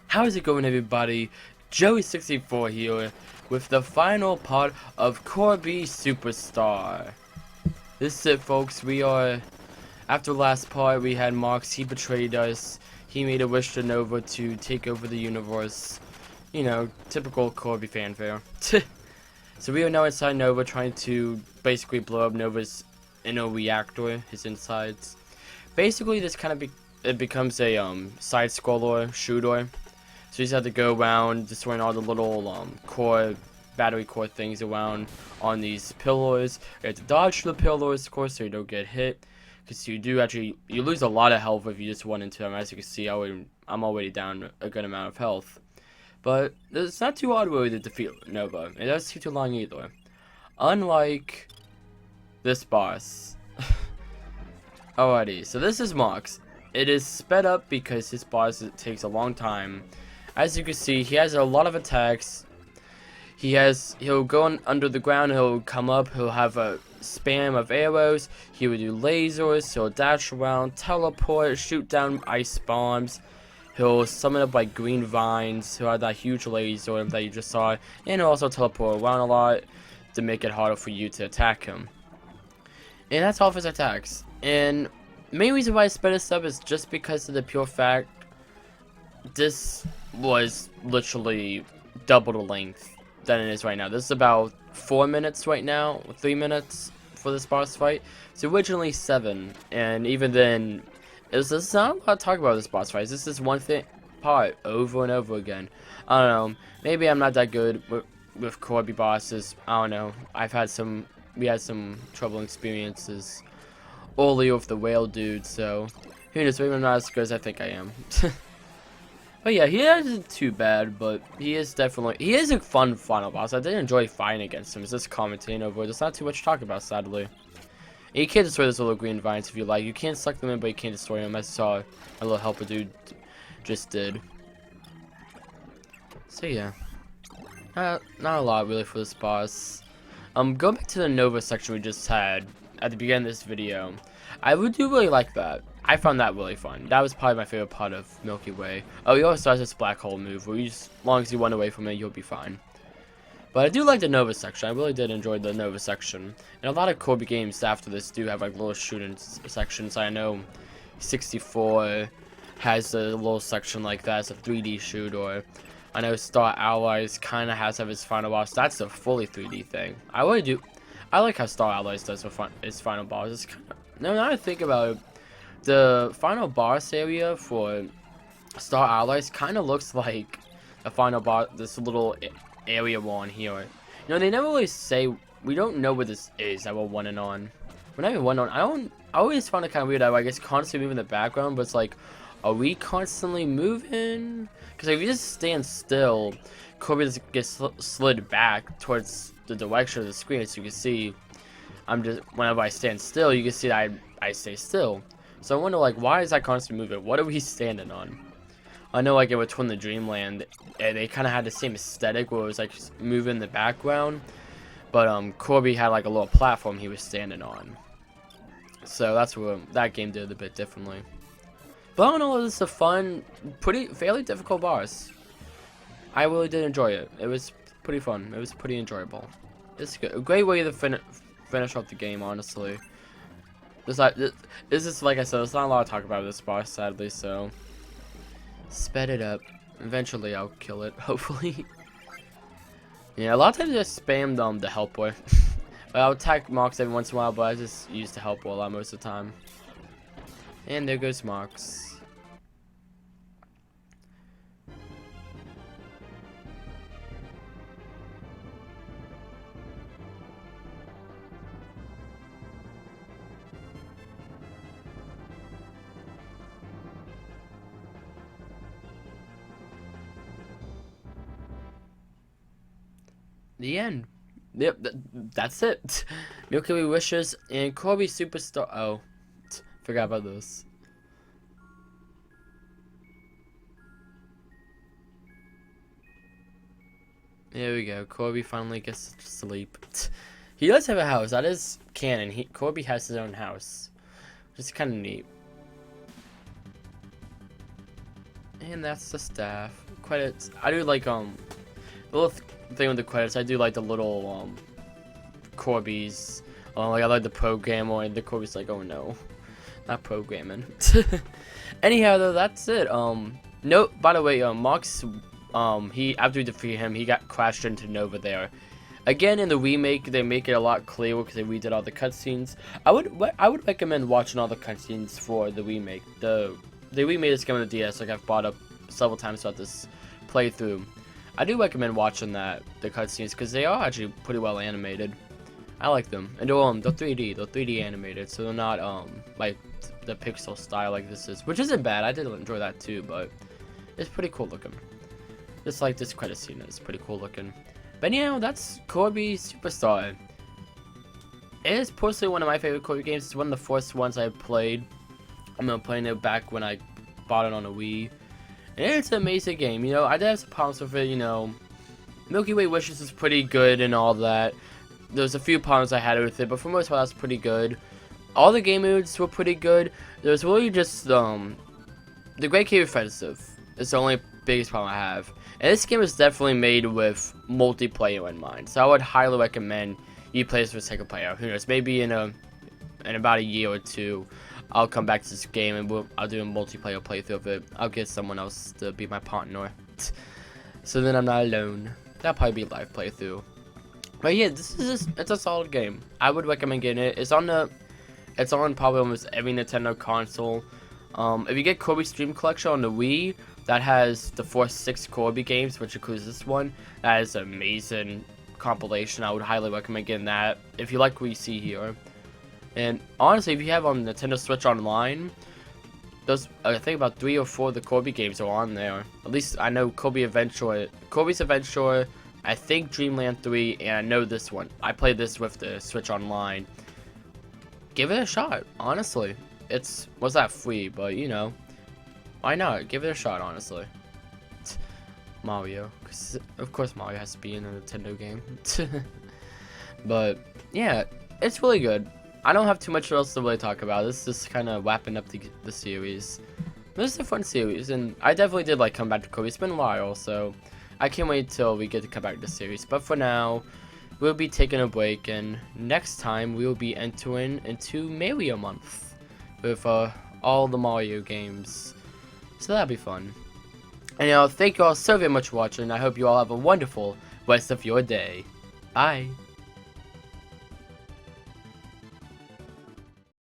How is it going, everybody? Joey64 here with the final part of Kirby Superstar. This is it, folks. We are, after the last part, we had Marx. He betrayed us. He made a wish to Nova to take over the universe. You know, typical Kirby fanfare. So we are now inside Nova, trying to basically blow up Nova's inner reactor, his insides. Basically, this kind of it becomes a side-scroller shooter. So you just have to go around destroying all the little battery core things around on these pillars. You have to dodge the pillars, of course, so you don't get hit. Because you lose a lot of health if you just run into them. As you can see, I'm already down a good amount of health. But it's not too hard really to defeat Nova. It doesn't take too long either. Unlike this boss. Alrighty, so this is Marx. It is sped up because this boss takes a long time. As you can see, he has a lot of attacks. He'll go under the ground, he'll come up, he'll have a spam of arrows, he will do lasers, he'll dash around, teleport, shoot down ice bombs, he'll summon up like green vines, he'll have that huge laser that you just saw, and he'll also teleport around a lot to make it harder for you to attack him. And that's all of his attacks. And the main reason why I sped this up is just because of the pure fact this was literally double the length than it is right now. This is about 4 minutes right now, 3 minutes for this boss fight. It's originally 7, and even then, there's not a lot to talk about this boss fight. This is one part over and over again. I don't know. Maybe I'm not that good with Kirby bosses. I don't know. We had some troubling experiences earlier with the whale dude, so who knows? Maybe I'm not as good as I think I am. But yeah, he isn't too bad, but he is a fun final boss. I did enjoy fighting against him. It's just commentating over it. There's not too much to talk about, sadly. And you can't destroy those little green vines if you like. You can't suck them in, but you can't destroy them. I saw a little helper dude just did. So yeah, not a lot really for this boss. Going back to the Nova section we just had at the beginning of this video. I do really like that. I found that really fun. That was probably my favorite part of Milky Way. Oh, he also has this black hole move where as long as you run away from it, you'll be fine. But I do like the Nova section. I really did enjoy the Nova section. And a lot of Kirby games after this do have like little shooting sections. I know 64 has a little section like that. It's a 3D shooter. I know Star Allies kind of has to have his final boss. That's a fully 3D thing. I really do. I like how Star Allies does its final boss. It's kind of, now I think about it, the final boss area for Star Allies kind of looks like a final boss, this little area one here. You know, they never really say, we don't know what this is that we're running on. We're not even running on, I always found it kind of weird that I guess constantly moving in the background, but it's like, are we constantly moving? Because if you just stand still, Kirby just gets slid back towards the direction of the screen. As you can see, whenever I stand still, you can see that I stay still. So I wonder, like, why is that constantly moving? What are we standing on? I know, like, in Between the Dreamland, they kind of had the same aesthetic where it was, like, moving in the background. But, Kirby had, like, a little platform he was standing on. So that's where that game did it a bit differently. But I don't know, it was a fun, fairly difficult boss. I really did enjoy it. It was pretty fun. It was pretty enjoyable. It's good. A great way to finish off the game, honestly. This is, like I said, there's not a lot to talk about this boss, sadly, so sped it up. Eventually I'll kill it, hopefully. Yeah, a lot of times I just spammed the helper. But I'll attack Marx every once in a while, but I just use the helper a lot most of the time. And there goes Marx. The end. Yep, that's it. Milky Way Wishes and Kirby Superstar. Oh, forgot about this. There we go. Kirby finally gets to sleep. He does have a house. That is canon. Kirby has his own house, which is kind of neat. And that's the staff. credits. I do like the little thing with the credits. I do like the little Kirby's. Like I like the programmer, and the Kirby's like, oh no, not programming. Anyhow, though, that's it. No, by the way, Mox, he, after we defeat him, he got crashed into Nova there. Again, in the remake, they make it a lot clearer because they redid all the cutscenes. I would recommend watching all the cutscenes for the remake. They remade this game on the DS, like I've brought up several times throughout this playthrough. I do recommend watching the cutscenes because they are actually pretty well animated. I like them, and they're 3D animated, so they're not like the pixel style like this is, which isn't bad. I did enjoy that too, but it's pretty cool looking. Just like this credit scene is pretty cool looking. But yeah, that's Kirby Superstar. It is personally one of my favorite Kirby games. It's one of the first ones I played. I'm playing it back when I bought it on a Wii. And it's an amazing game. You know, I did have some problems with it, you know. Milky Way Wishes is pretty good and all that. There's a few problems I had with it, but for the most part, that's pretty good. All the game modes were pretty good. There's really just, the Great Cave Offensive is the only biggest problem I have. And this game is definitely made with multiplayer in mind. So I would highly recommend you play this for second player. Who knows, maybe in about a year or two, I'll come back to this game and I'll do a multiplayer playthrough of it. I'll get someone else to be my partner. So then I'm not alone. That'll probably be a live playthrough. But yeah, it's a solid game. I would recommend getting it. It's on probably almost every Nintendo console. If you get Kirby Stream Collection on the Wii, that has the first 6 Kirby games, which includes this one. That is an amazing compilation. I would highly recommend getting that if you like what you see here. And honestly, if you have on Nintendo Switch Online, I think about 3 or 4 of the Kirby games are on there. At least I know Kirby's Adventure, I think Dreamland 3, and I know this one. I played this with the Switch Online. Give it a shot, honestly. Was that free, but you know, why not? Give it a shot, honestly. Mario, because of course Mario has to be in a Nintendo game. But yeah, it's really good. I don't have too much else to really talk about. This is kind of wrapping up the series. This is a fun series, and I definitely did like come back to Kirby. It's been a while, so I can't wait till we get to come back to the series. But for now, we'll be taking a break, and next time we will be entering into Mario Month with all the Mario games. So that'll be fun. And you know, thank you all so very much for watching. I hope you all have a wonderful rest of your day. Bye.